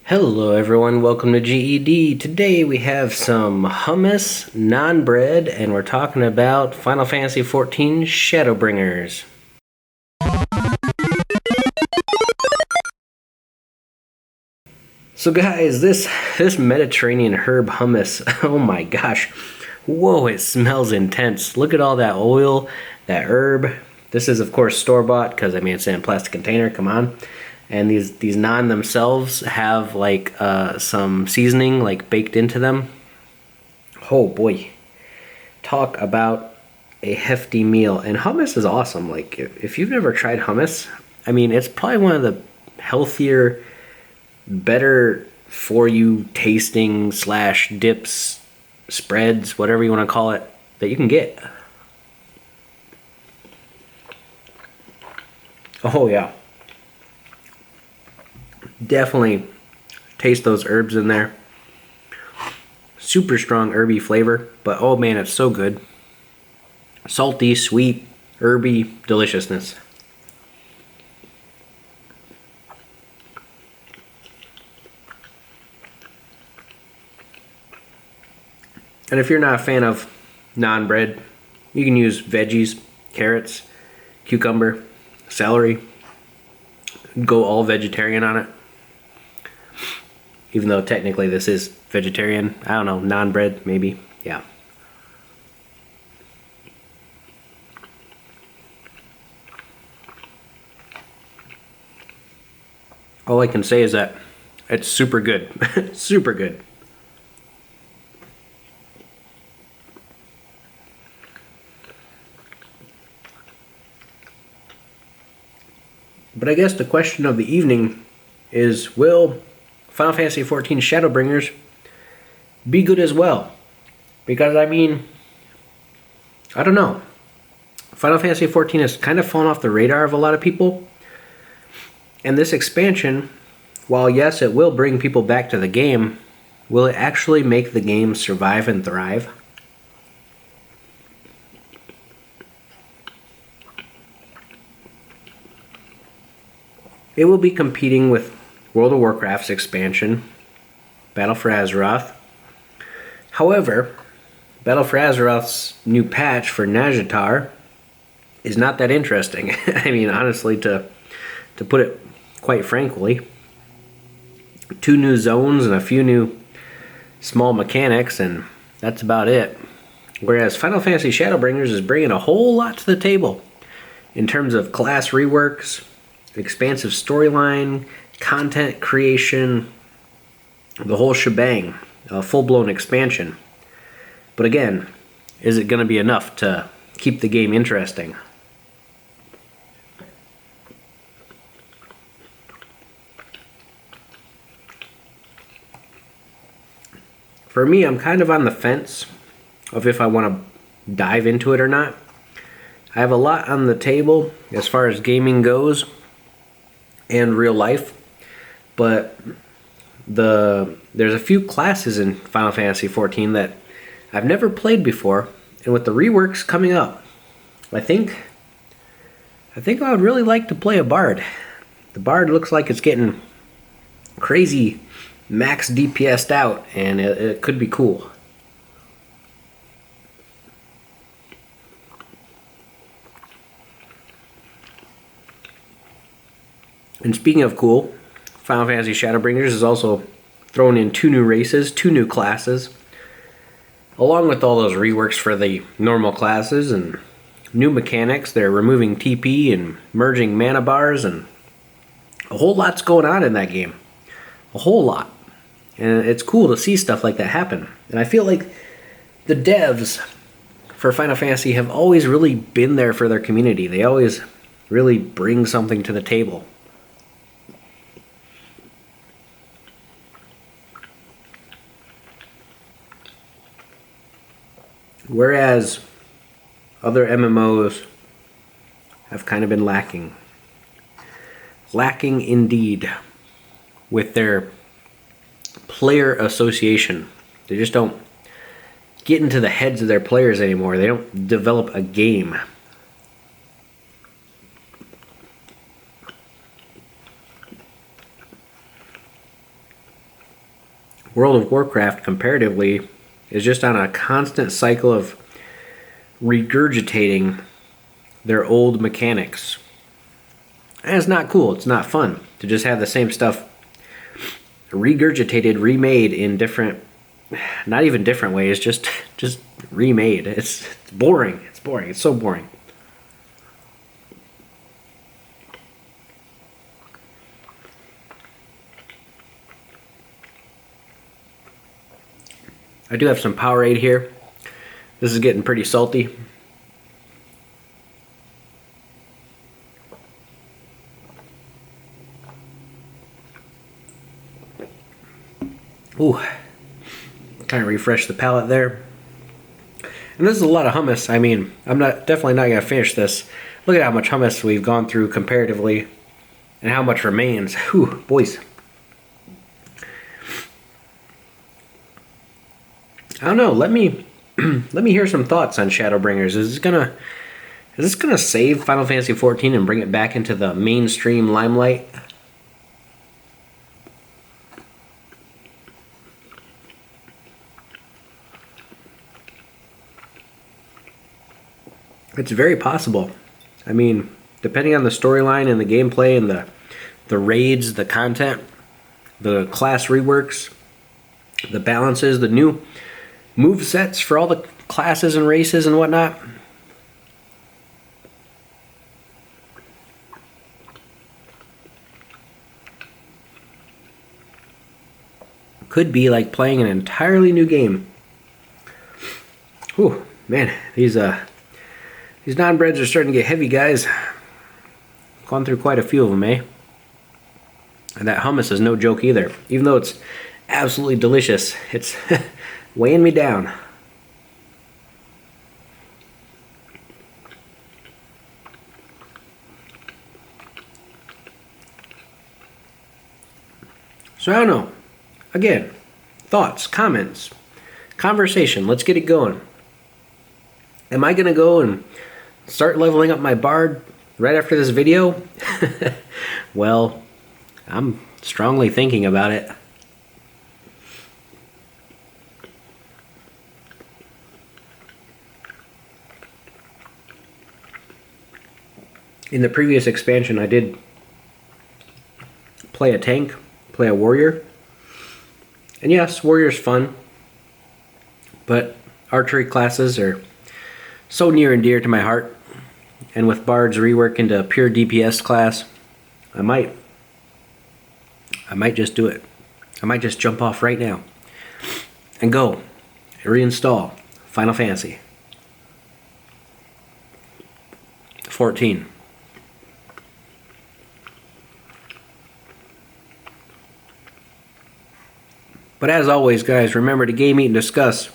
Hello everyone, welcome to GED. Today we have some hummus, naan bread, and we're talking about Final Fantasy XIV Shadowbringers. So guys, this Mediterranean herb hummus, oh my gosh, whoa, it smells intense. Look at all that oil, that herb. This is of course store-bought because I mean it's in a plastic container, come on. And these naan themselves have like some seasoning like baked into them. Oh boy, talk about a hefty meal. And hummus is awesome. Like if you've never tried hummus, I mean it's probably one of the healthier, better for you tasting slash dips, spreads, whatever you want to call it, that you can get. Oh yeah. Definitely taste those herbs in there. Super strong herby flavor, but oh man, it's so good. Salty, sweet, herby deliciousness. And if you're not a fan of naan bread, you can use veggies, carrots, cucumber, celery. Go all vegetarian on it. Even though technically this is vegetarian. I don't know, naan bread maybe. Yeah. All I can say is that it's super good. Super good. But I guess the question of the evening is, will Final Fantasy XIV Shadowbringers be good as well? Because I mean, I don't know. Final Fantasy XIV has kind of fallen off the radar of a lot of people. And this expansion, while yes, it will bring people back to the game, will it actually make the game survive and thrive? It will be competing with World of Warcraft's expansion, Battle for Azeroth. However, Battle for Azeroth's new patch for Nazjatar is not that interesting. I mean, honestly, to put it quite frankly, 2 new zones and a few new small mechanics, and that's about it. Whereas Final Fantasy Shadowbringers is bringing a whole lot to the table in terms of class reworks, expansive storyline, content creation, the whole shebang, a full-blown expansion. But again, is it going to be enough to keep the game interesting? For me, I'm kind of on the fence of if I want to dive into it or not. I have a lot on the table as far as gaming goes and real life. But there's a few classes in Final Fantasy XIV that I've never played before, and with the reworks coming up, I think I would really like to play a bard. The bard looks like it's getting crazy max DPS'd out, and it could be cool. And speaking of cool, Final Fantasy Shadowbringers is also throwing in 2 new races, 2 new classes, along with all those reworks for the normal classes and new mechanics. They're removing TP and merging mana bars, and a whole lot's going on in that game. A whole lot. And it's cool to see stuff like that happen. And I feel like the devs for Final Fantasy have always really been there for their community. They always really bring something to the table. Whereas other MMOs have kind of been lacking. Lacking indeed with their player association. They just don't get into the heads of their players anymore. They don't develop a game. World of Warcraft comparatively is just on a constant cycle of regurgitating their old mechanics. And it's not cool. It's not fun to just have the same stuff regurgitated, remade in different, not even different ways, just remade. It's boring. It's boring. It's so boring. I do have some Powerade here. This is getting pretty salty. Ooh, kind of refresh the palate there. And this is a lot of hummus. I mean, I'm definitely not gonna finish this. Look at how much hummus we've gone through comparatively, and how much remains. Whew, boys. I don't know. Let me hear some thoughts on Shadowbringers. Is this gonna save Final Fantasy XIV and bring it back into the mainstream limelight? It's very possible. I mean, depending on the storyline and the gameplay and the raids, the content, the class reworks, the balances, the new move sets for all the classes and races and whatnot. Could be like playing an entirely new game. Whew, man, these non-breads are starting to get heavy, guys. Gone through quite a few of them, eh? And that hummus is no joke either. Even though it's absolutely delicious, it's weighing me down. So I don't know. Again, thoughts, comments, conversation. Let's get it going. Am I going to go and start leveling up my bard right after this video? Well, I'm strongly thinking about it. In the previous expansion, I did play a tank, play a warrior. And yes, warrior's fun, but archery classes are so near and dear to my heart. And with Bard's rework into a pure DPS class, I might just do it. I might just jump off right now and go and reinstall Final Fantasy 14. But as always, guys, remember to game, eat, and discuss.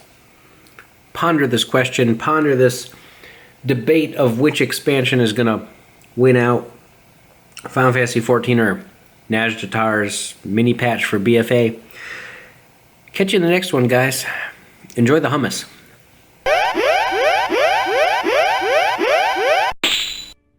Ponder this question, ponder this debate of which expansion is going to win out. Final Fantasy XIV or Nazjatar's mini patch for BFA. Catch you in the next one, guys. Enjoy the hummus.